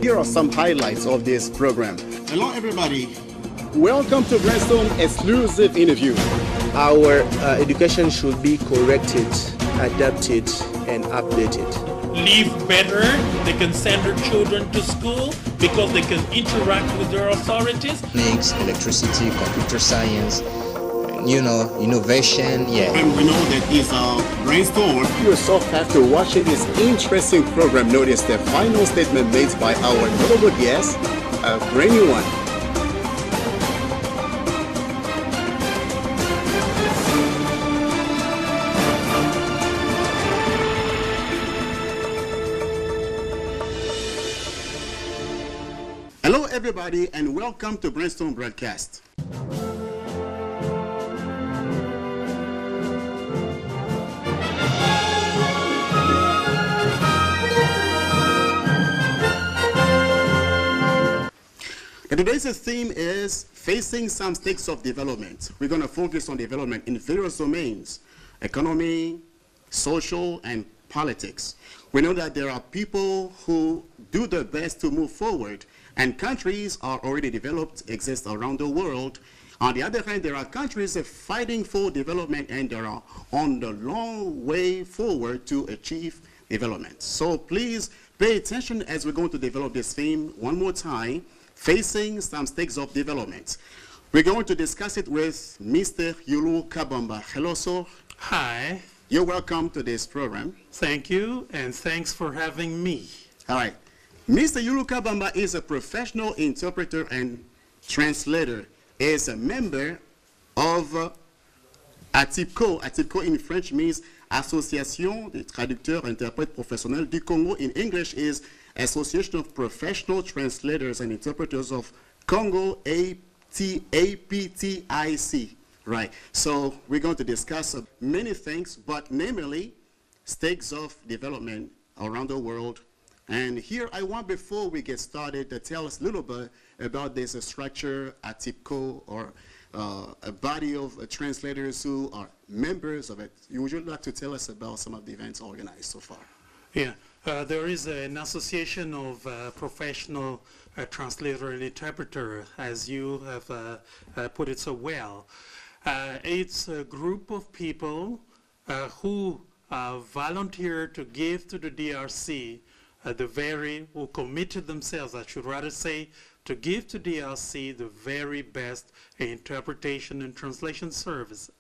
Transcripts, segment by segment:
Here are some highlights of this program. Hello everybody. Welcome to Brainstorm exclusive interview. Our education should be corrected, adapted, and updated. Live better, they can send their children to school because they can interact with their authorities. Mechanics, electricity, computer science, innovation, And we know that is a brainstorm. Yourself after watching this interesting program, notice the final statement made by our notable guest, a brand new one. Hello everybody and welcome to Brainstorm Broadcast. And today's theme is facing some stakes of development. We're going to focus on development in various domains: economy, social, and politics. We know that there are people who do their best to move forward, and countries are already developed, exist around the world. On the other hand, there are countries fighting for development and they are on the long way forward to achieve development. So please pay attention as we're going to develop this theme one more time, facing some stakes of development. We're going to discuss it with Mr. Yulu Kabamba. Hello, sir. Hi. You're welcome to this program. Thank you, and thanks for having me. All right. Mr. Yulu Kabamba is a professional interpreter and translator. He is a member of ATIPCO. ATIPCO in French means Association des traducteurs interprètes professionnels du Congo. In English is Association of Professional Translators and Interpreters of Congo, APTIC. Right. So we're going to discuss many things, but namely stakes of development around the world. And here I want, before we get started, to tell us a little bit about this structure at TIPCO, or a body of translators who are members of it. You would like to tell us about some of the events organized so far? Yeah, there is an association of professional translator and interpreter, as you have put it so well. It's a group of people who volunteer to give to the DRC who committed themselves, I should rather say, to give to DRC the very best interpretation and translation service.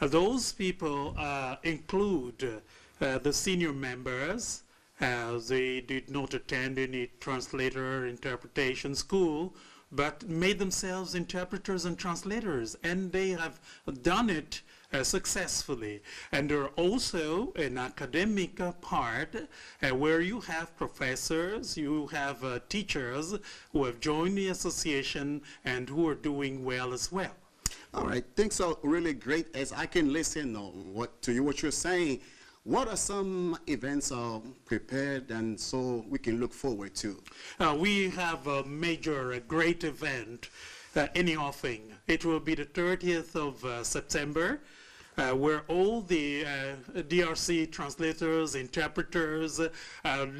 Those people include the senior members. They did not attend any translator interpretation school, but made themselves interpreters and translators, and they have done it successfully. And there are also an academic part where you have professors, you have teachers who have joined the association and who are doing well as well. All right, things are really great. As I can listen to what you're saying, what are some events prepared and so we can look forward to? We have a major, great event in the offing. It will be the 30th of September. Where all the DRC translators, interpreters,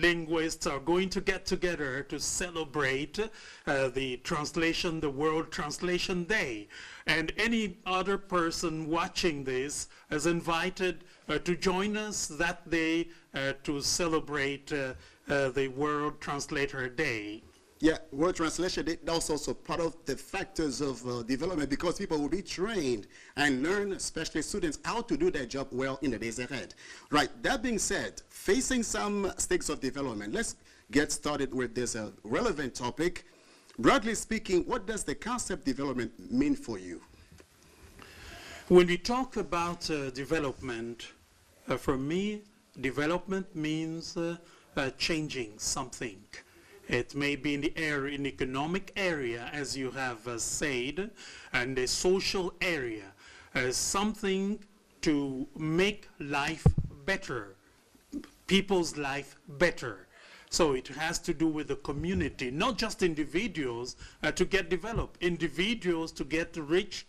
linguists are going to get together to celebrate the World Translation Day. And any other person watching this is invited to join us that day to celebrate the World Translator Day. Yeah, word translation, that's also part of the factors of development, because people will be trained and learn, especially students, how to do their job well in the days ahead. Right, that being said, facing some stakes of development, let's get started with this relevant topic. Broadly speaking, what does the concept development mean for you? When we talk about development, for me, development means changing something. It may be in the area, in the economic area, as you have said, and the social area, something to make life better, people's life better. So it has to do with the community, not just individuals to get developed, individuals to get rich,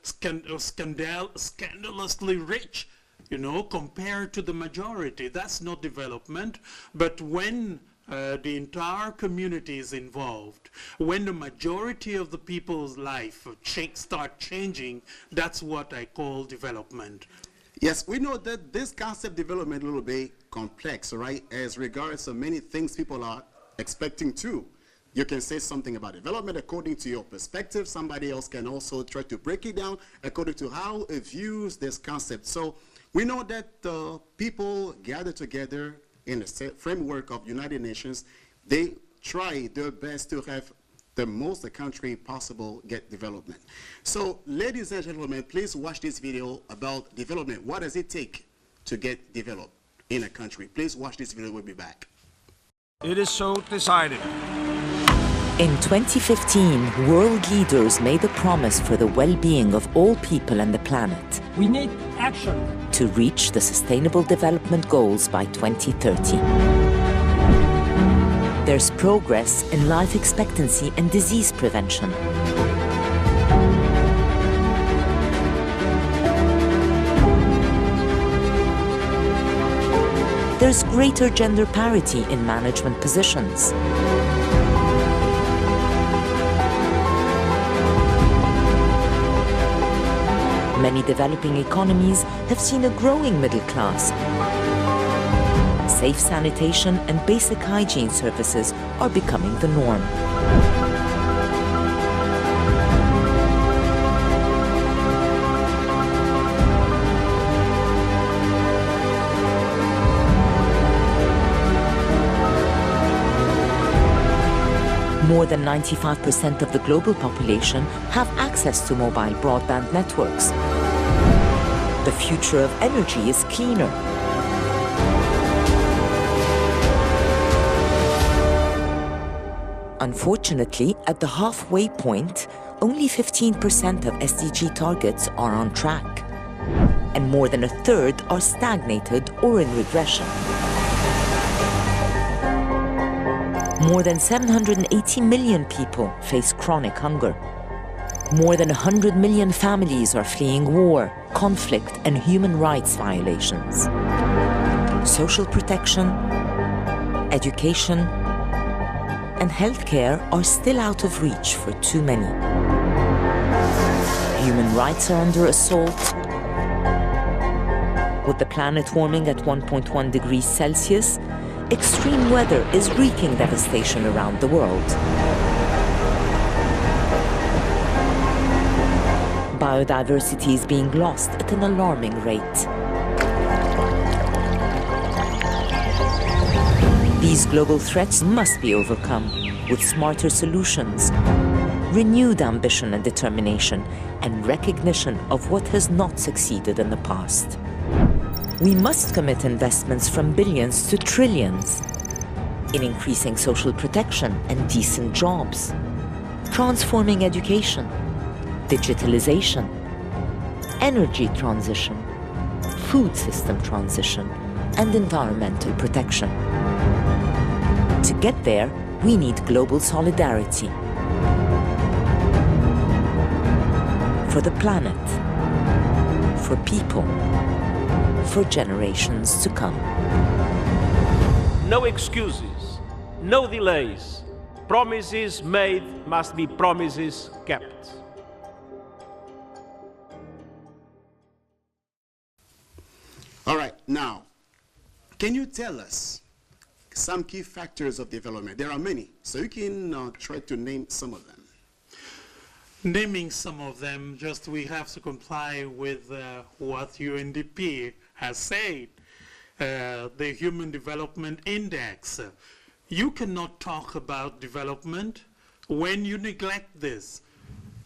scandalously rich, compared to the majority. That's not development. But when the entire community is involved, when the majority of the people's life start changing, that's what I call development. Yes, we know that this concept development a little bit complex, right? As regards to many things people are expecting too. You can say something about development according to your perspective. Somebody else can also try to break it down according to how it views this concept. So we know that people gather together in the framework of United Nations. They try their best to have the most the country possible get development. So ladies and gentlemen, please watch this video about development. What does it take to get developed in a country? Please watch this video. We'll be back. It is so decided. In 2015, world leaders made a promise for the well-being of all people and the planet. We need action to reach the Sustainable Development Goals by 2030. There's progress in life expectancy and disease prevention. There's greater gender parity in management positions. Many developing economies have seen a growing middle class. Safe sanitation and basic hygiene services are becoming the norm. More than 95% of the global population have access to mobile broadband networks. The future of energy is cleaner. Unfortunately, at the halfway point, only 15% of SDG targets are on track, and more than a third are stagnated or in regression. More than 780 million people face chronic hunger. More than 100 million families are fleeing war, conflict, and human rights violations. Social protection, education, and healthcare are still out of reach for too many. Human rights are under assault. With the planet warming at 1.1 degrees Celsius, extreme weather is wreaking devastation around the world. Biodiversity is being lost at an alarming rate. These global threats must be overcome with smarter solutions, renewed ambition and determination, and recognition of what has not succeeded in the past. We must commit investments from billions to trillions in increasing social protection and decent jobs, transforming education, digitalization, energy transition, food system transition, and environmental protection. To get there, we need global solidarity for the planet, for people, for generations to come. No excuses, no delays. Promises made must be promises kept. All right, now, can you tell us some key factors of development? There are many, so you can try to name some of them. Naming some of them, just we have to comply with what UNDP has said, the Human Development Index. You cannot talk about development when you neglect this.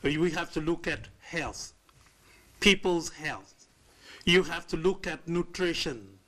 We have to look at health, people's health. You have to look at nutrition,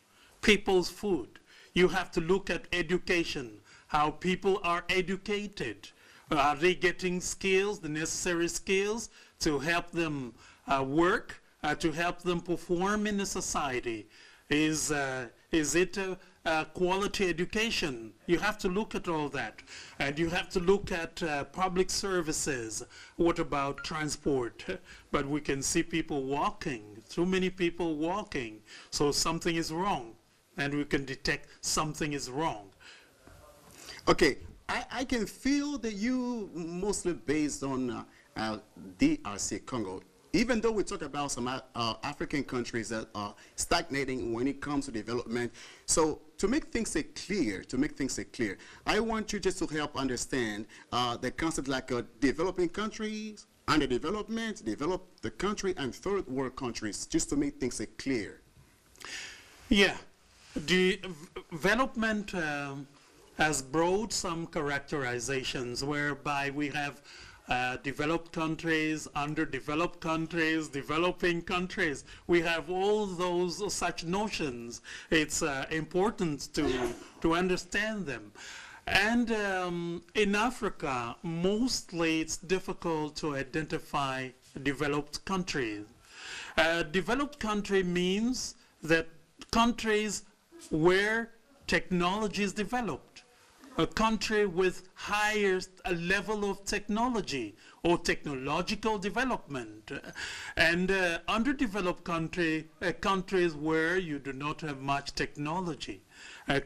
people's food. You have to look at education, how people are educated. Are they getting skills, the necessary skills to help them work, to help them perform in the society? Is it a quality education? You have to look at all that. And you have to look at public services. What about transport? But we can see people walking, too many people walking. So something is wrong, and we can detect something is wrong. Okay, I can feel that you mostly based on DRC Congo. Even though we talk about some African countries that are stagnating when it comes to development, so to make things clear, I want you just to help understand the concept like developing countries, underdevelopment, developed country, and third world countries, just to make things clear. Yeah, development has brought some characterizations whereby we have developed countries, underdeveloped countries, developing countries. We have all those such notions. It's important to understand them. And in Africa, mostly it's difficult to identify developed countries. Developed country means that countries where technology is developed, a country with highest level of technology or technological development, and underdeveloped countries where you do not have much technology,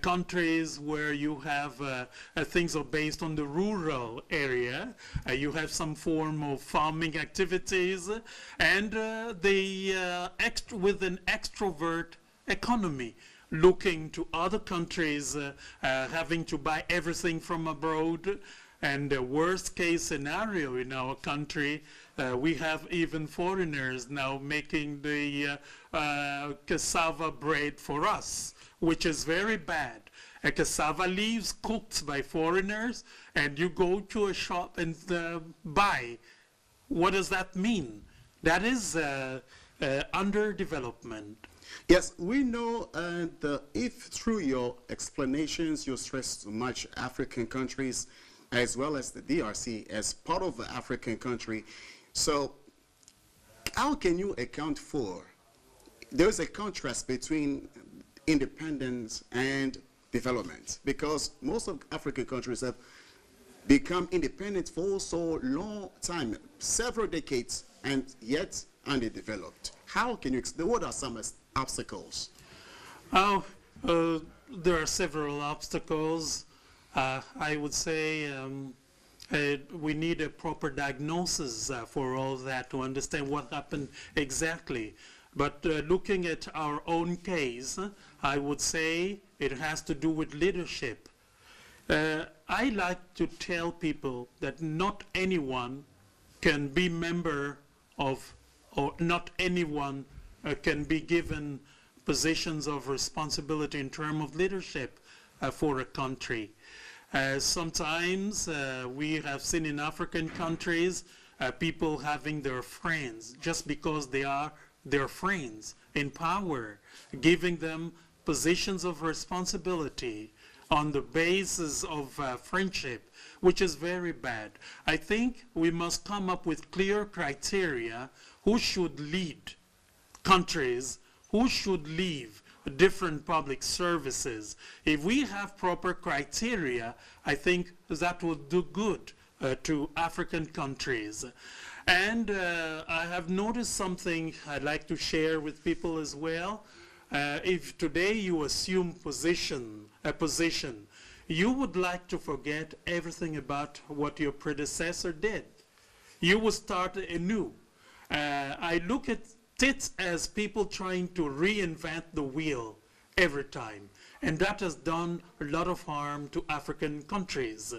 countries where you have things are based on the rural area, you have some form of farming activities, and with an extrovert economy, looking to other countries, having to buy everything from abroad. And the worst case scenario in our country, we have even foreigners now making the cassava bread for us, which is very bad. A cassava leaves cooked by foreigners, and you go to a shop and buy. What does that mean? That is underdevelopment. Yes, we know, and if through your explanations you stress much African countries as well as the DRC as part of the African country, so how can you account for there's a contrast between independence and development? Because most of African countries have become independent for so long time, several decades, and yet underdeveloped. How can you explain? What are some obstacles? There are several obstacles. I would say we need a proper diagnosis for all that to understand what happened exactly. But looking at our own case, I would say it has to do with leadership. I like to tell people that not anyone can be member of, or not anyone can be given positions of responsibility in terms of leadership for a country. Sometimes we have seen in African countries people having their friends just because they are their friends in power, giving them positions of responsibility on the basis of friendship, which is very bad. I think we must come up with clear criteria who should lead countries, who should leave different public services. If we have proper criteria, I think that would do good to African countries. And I have noticed something I'd like to share with people as well. If today you assume a position, you would like to forget everything about what your predecessor did. You will start anew. I look at it as people trying to reinvent the wheel every time. And that has done a lot of harm to African countries.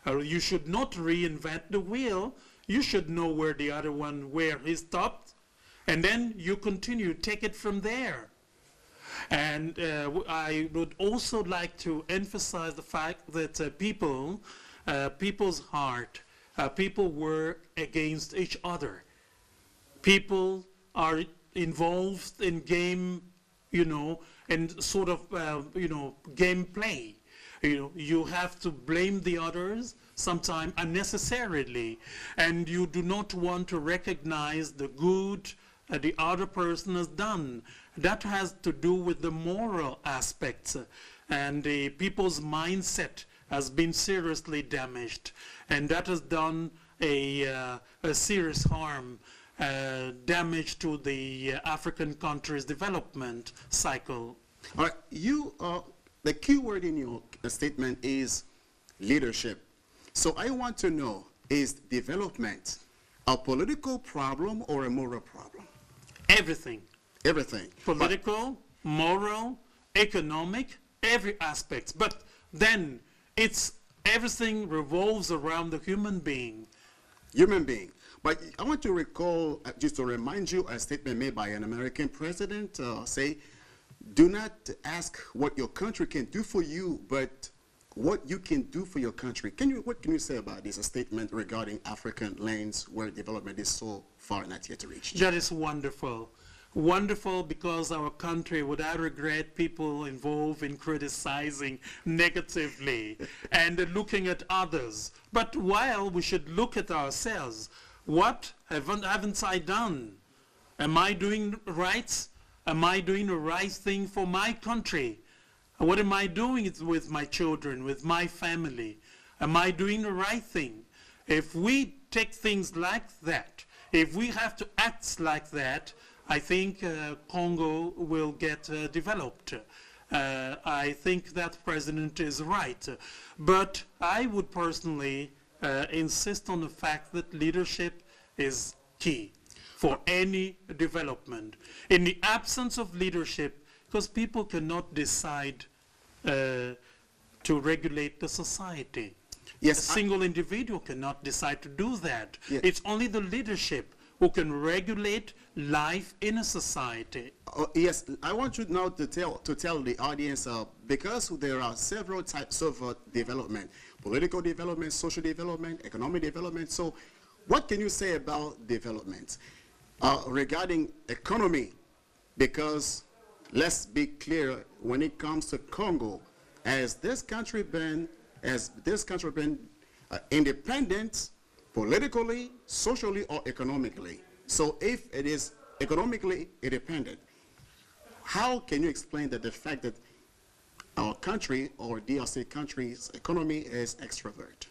You should not reinvent the wheel. You should know where the other one, where he stopped. And then you continue, take it from there. And I would also like to emphasize the fact that people's heart, people work against each other. People are involved in game, and sort of, gameplay. You have to blame the others, sometimes unnecessarily, and you do not want to recognize the good the other person has done. That has to do with the moral aspects, and the people's mindset has been seriously damaged, and that has done a serious harm, damage to the African country's development cycle. All right, the key word in your statement is leadership. So I want to know, is development a political problem or a moral problem? Everything. Everything. Political, moral, economic, every aspect. But then everything revolves around the human being. Human being. But I want to recall, just to remind you, a statement made by an American president, say, do not ask what your country can do for you, but what you can do for your country. What can you say about this, a statement regarding African lands where development is so far not yet reached? That is wonderful. Wonderful, because our country, without regret, people involved in criticizing negatively and looking at others. But while we should look at ourselves, what haven't I done? Am I doing right? Am I doing the right thing for my country? What am I doing with my children, with my family? Am I doing the right thing? If we take things like that, if we have to act like that, I think Congo will get developed. I think that president is right. But I would personally insist on the fact that leadership is key for any development. In the absence of leadership, because people cannot decide to regulate the society. Yes, a single individual cannot decide to do that. Yes. It's only the leadership who can regulate life in a society. Yes, I want you now to tell the audience, because there are several types of development, political development, social development, economic development. So what can you say about development? Regarding economy, because let's be clear, when it comes to Congo, has this country been independent politically, socially, or economically? So if it is economically independent, how can you explain that the fact that our country or DRC country's economy is extrovert?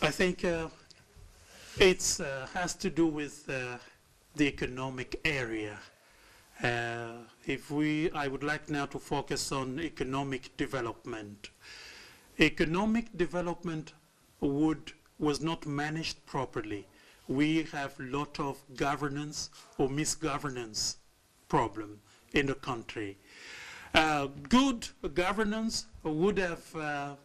I think it has to do with the economic area. I would like now to focus on economic development. Economic development was not managed properly. We have a lot of governance or misgovernance problem in the country. Good governance would have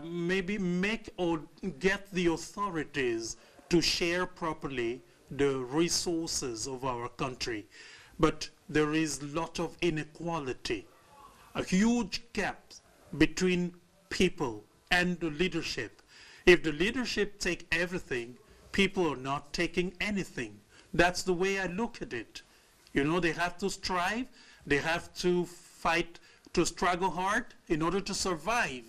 maybe make or get the authorities to share properly the resources of our country. But there is a lot of inequality, a huge gap between people and the leadership. If the leadership take everything, people are not taking anything. That's the way I look at it. You know, they have to strive, they have to fight, to struggle hard in order to survive.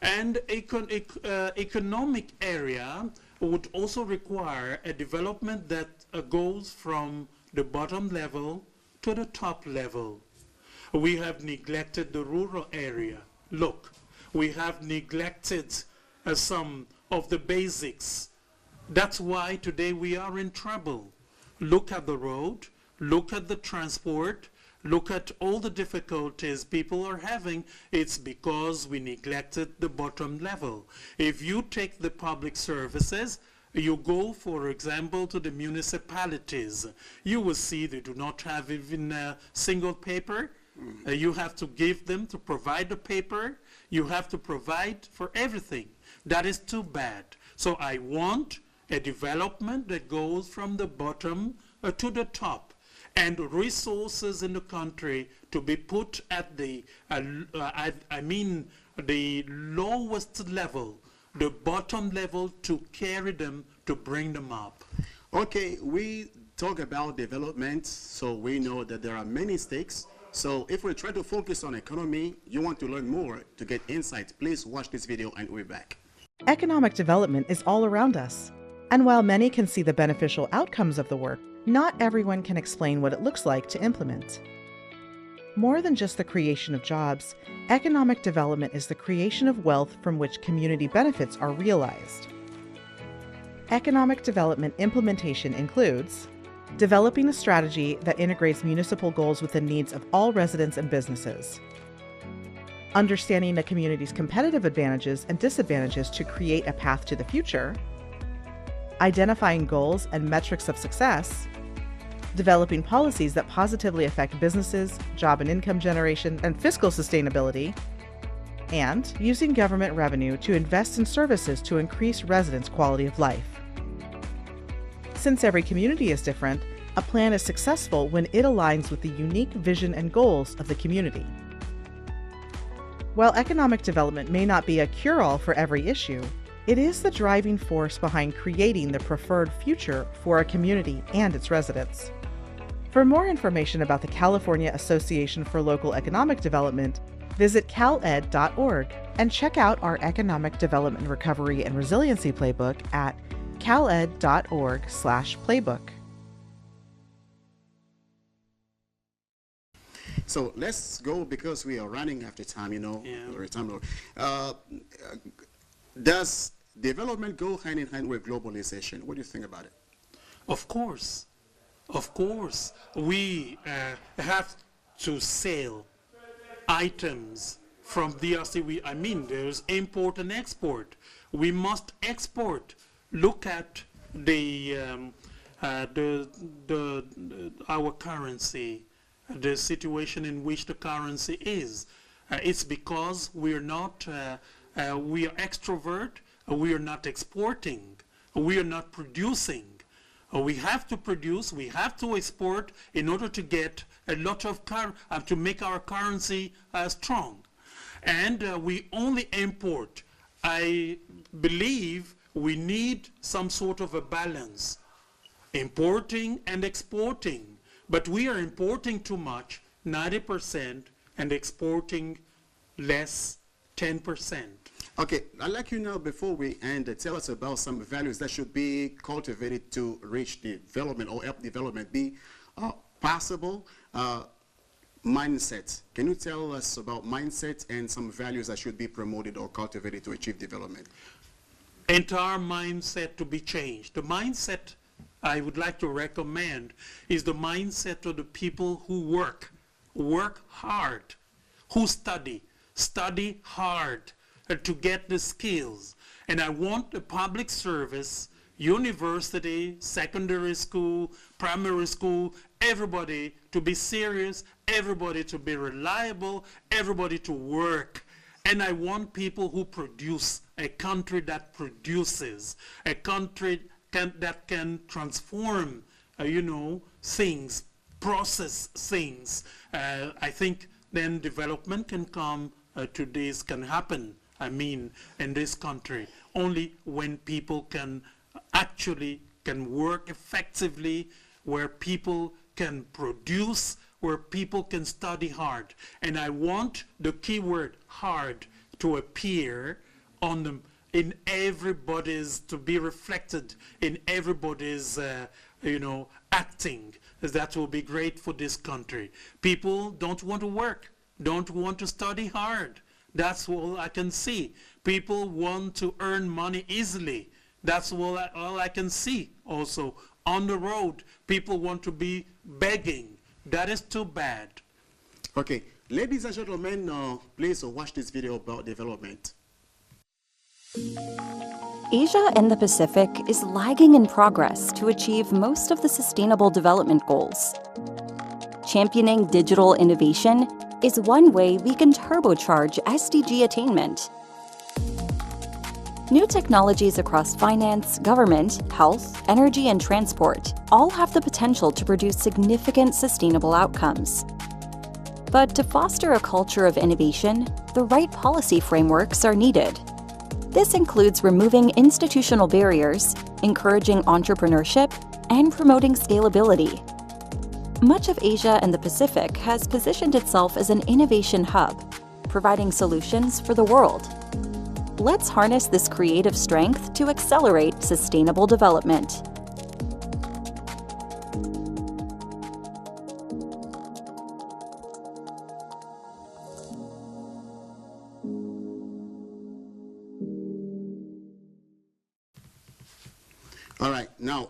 And economic area would also require a development that goes from the bottom level to the top level. We have neglected the rural area. Look, we have neglected some of the basics. That's why today we are in trouble. Look at the road, look at the transport, look at all the difficulties people are having. It's because we neglected the bottom level. If you take the public services, you go, for example, to the municipalities, you will see they do not have even a single paper. You have to give them to provide the paper. You have to provide for everything. That is too bad. So I want a development that goes from the bottom to the top, and resources in the country to be put at the, the lowest level, the bottom level, to carry them, to bring them up. Okay, we talk about development, so we know that there are many stakes. So if we try to focus on economy, you want to learn more to get insights, please watch this video and we're back. Economic development is all around us. And while many can see the beneficial outcomes of the work, not everyone can explain what it looks like to implement. More than just the creation of jobs, economic development is the creation of wealth from which community benefits are realized. Economic development implementation includes developing a strategy that integrates municipal goals with the needs of all residents and businesses, understanding a community's competitive advantages and disadvantages to create a path to the future, identifying goals and metrics of success, developing policies that positively affect businesses, job and income generation, and fiscal sustainability, and using government revenue to invest in services to increase residents' quality of life. Since every community is different, a plan is successful when it aligns with the unique vision and goals of the community. While economic development may not be a cure-all for every issue, it is the driving force behind creating the preferred future for a community and its residents. For more information about the California Association for Local Economic Development, visit caled.org and check out our Economic Development Recovery and Resiliency Playbook at caled.org/playbook. So let's go, because we are running after time, Does development go hand in hand with globalization? What do you think about it? Of course. Of course. We have to sell items from DRC. There's import and export. We must export. Look at our currency, the situation in which the currency is. It's because we are extrovert, we are not exporting, we are not producing. We have to produce, we have to export in order to get a lot of to make our currency strong. And we only import. I believe we need some sort of a balance, importing and exporting. But we are importing too much, 90%, and exporting less, 10%. Okay, I'd like you now, before we end, tell us about some values that should be cultivated to reach development or help development be possible. Mindset. Can you tell us about mindset and some values that should be promoted or cultivated to achieve development? Entire mindset to be changed. The mindset I would like to recommend is the mindset of the people who work hard, who study hard to get the skills. And I want the public service, university, secondary school, primary school, everybody to be serious, everybody to be reliable, everybody to work. And I want people who produce, a country that produces, a country that can transform, things, process things. I think then development can come to this, can happen, in this country, only when people can work effectively, where people can produce, where people can study hard. And I want the keyword hard to appear on them, in everybody's, to be reflected in everybody's, acting. That will be great for this country. People don't want to work, don't want to study hard. That's all I can see. People want to earn money easily. That's all I can see also. On the road, people want to be begging. That is too bad. Okay, ladies and gentlemen, please watch this video about development. Asia and the Pacific is lagging in progress to achieve most of the Sustainable Development Goals. Championing digital innovation is one way we can turbocharge SDG attainment. New technologies across finance, government, health, energy, and transport all have the potential to produce significant sustainable outcomes. But to foster a culture of innovation, the right policy frameworks are needed. This includes removing institutional barriers, encouraging entrepreneurship, and promoting scalability. Much of Asia and the Pacific has positioned itself as an innovation hub, providing solutions for the world. Let's harness this creative strength to accelerate sustainable development. All right, now,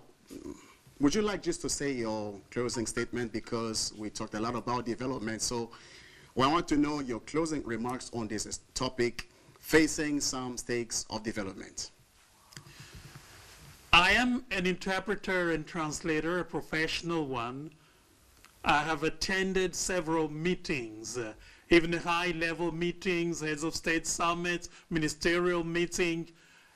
would you like just to say your closing statement, because we talked a lot about development, so Well, I want to know your closing remarks on this topic, facing some stakes of development. I am an interpreter and translator, a professional one. I have attended several meetings, even high-level meetings, heads of state summits, ministerial meetings,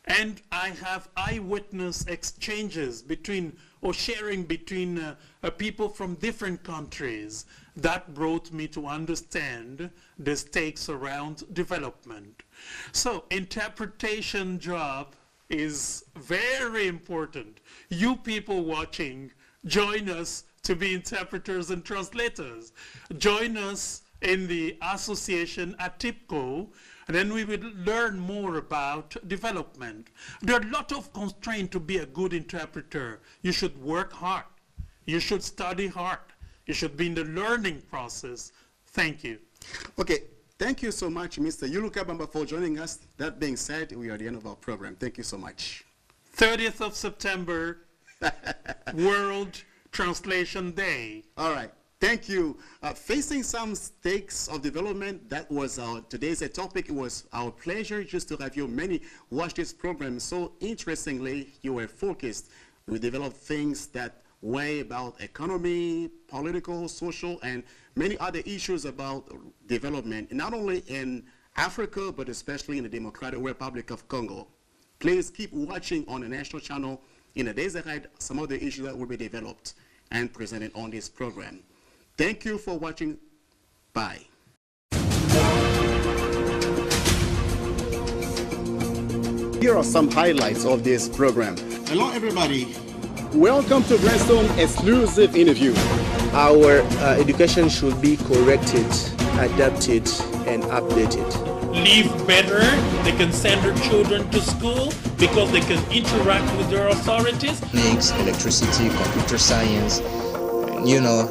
and I have eyewitness exchanges between, or sharing between people from different countries. That brought me to understand the stakes around development. So, interpretation job is very important. You people watching, join us to be interpreters and translators. Join us in the association at TIPCO, and then we will learn more about development. There are a lot of constraints to be a good interpreter. You should work hard. You should study hard. You should be in the learning process. Thank you. Okay. Thank you so much, Mr. Yulukabamba, for joining us. That being said, we are at the end of our program. Thank you so much. 30th of September, World Translation Day. All right. Thank you. Facing some stakes of development, that was today's topic. It was our pleasure just to have you many watch this program. So interestingly, you were focused. We developed things that way about economy, political, social, and many other issues about development, not only in Africa, but especially in the Democratic Republic of Congo. Please keep watching on the national channel. In the days ahead, some of the issues that will be developed and presented on this program. Thank you for watching. Bye. Here are some highlights of this program. Hello, everybody. Welcome to Grandstone exclusive interview. Our education should be corrected, adapted, and updated. Live better, they can send their children to school because they can interact with their authorities. Mechanics, electricity, computer science,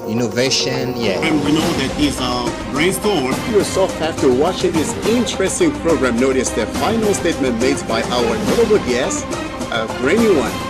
innovation, yeah. And we know that is a brainstorm. Yourself after watching this interesting program, notice the final statement made by our notable guest, a brand new one.